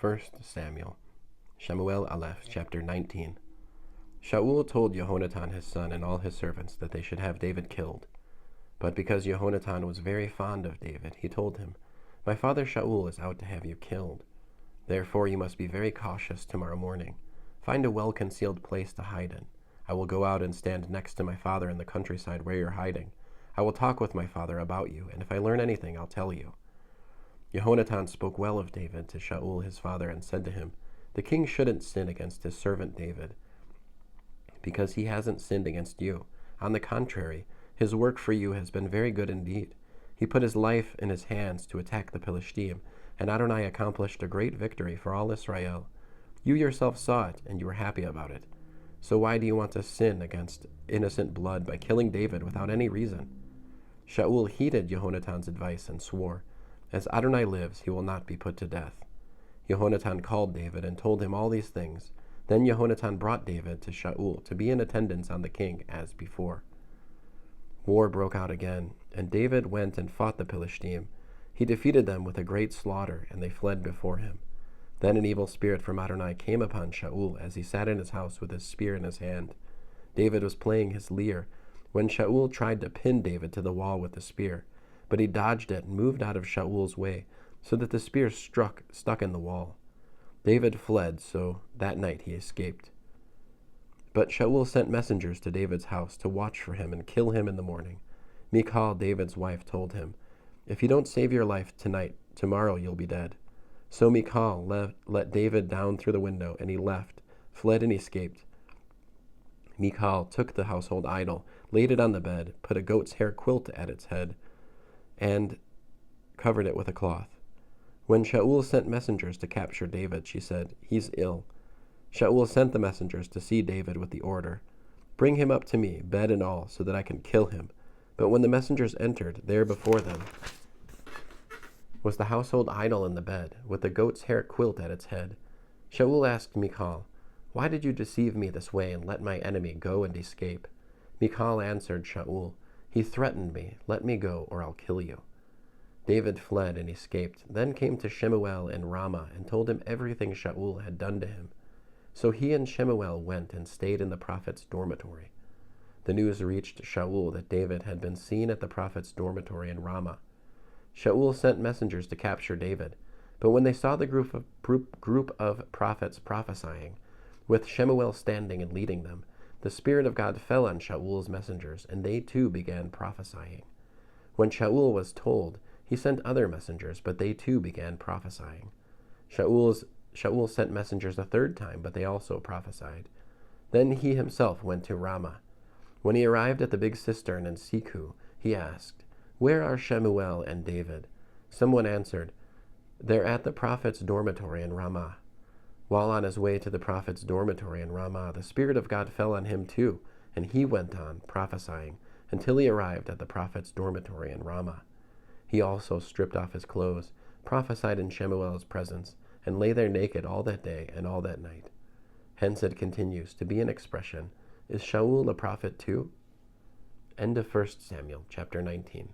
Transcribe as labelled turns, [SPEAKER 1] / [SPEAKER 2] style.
[SPEAKER 1] 1 Samuel, Shemuel Alef, chapter 19. Shaul told Jehonatan his son and all his servants that they should have David killed. But because Jehonatan was very fond of David, he told him, "My father Shaul is out to have you killed. Therefore you must be very cautious tomorrow morning. Find a well-concealed place to hide in. I will go out and stand next to my father in the countryside where you're hiding. I will talk with my father about you, and if I learn anything, I'll tell you." Jehonatan spoke well of David to Shaul his father and said to him, "The king shouldn't sin against his servant David, because he hasn't sinned against you. On the contrary, his work for you has been very good indeed. He put his life in his hands to attack the Philistine, and Adonai accomplished a great victory for all Israel. You yourself saw it, and you were happy about it. So why do you want to sin against innocent blood by killing David without any reason?" Shaul heeded Jehonatan's advice and swore, "As Adonai lives, he will not be put to death." Jehonatan called David and told him all these things. Then Jehonatan brought David to Shaul to be in attendance on the king as before. War broke out again, and David went and fought the Philistine. He defeated them with a great slaughter, and they fled before him. Then an evil spirit from Adonai came upon Shaul as he sat in his house with his spear in his hand. David was playing his lyre when Shaul tried to pin David to the wall with the spear, but he dodged it and moved out of Shaul's way, so that the spear stuck in the wall. David fled, so that night he escaped. But Shaul sent messengers to David's house to watch for him and kill him in the morning. Michal, David's wife, told him, "If you don't save your life tonight, tomorrow you'll be dead." So Michal let David down through the window, and he left, fled, and escaped. Michal took the household idol, laid it on the bed, put a goat's hair quilt at its head, and covered it with a cloth. When Shaul sent messengers to capture David, she said, "He's ill." Shaul sent the messengers to see David with the order, "Bring him up to me, bed and all, so that I can kill him." But when the messengers entered, there before them was the household idol in the bed, with the goat's hair quilt at its head. Shaul asked Michal, "Why did you deceive me this way and let my enemy go and escape?" Michal answered Shaul, "He threatened me, 'Let me go, or I'll kill you.'" David fled and escaped, then came to Shemuel in Ramah and told him everything Shaul had done to him. So he and Shemuel went and stayed in the prophet's dormitory. The news reached Shaul that David had been seen at the prophet's dormitory in Ramah. Shaul sent messengers to capture David, but when they saw the group of prophets prophesying, with Shemuel standing and leading them, the Spirit of God fell on Shaul's messengers, and they too began prophesying. When Shaul was told, he sent other messengers, but they too began prophesying. Shaul sent messengers a third time, but they also prophesied. Then he himself went to Ramah. When he arrived at the big cistern in Siku, he asked, "Where are Shemuel and David?" Someone answered, "They're at the prophet's dormitory in Ramah." While on his way to the prophet's dormitory in Ramah, the Spirit of God fell on him too, and he went on prophesying until he arrived at the prophet's dormitory in Ramah. He also stripped off his clothes, prophesied in Shemuel's presence, and lay there naked all that day and all that night. Hence it continues to be an expression, "Is Shaul a prophet too?" End of 1 Samuel, chapter 19.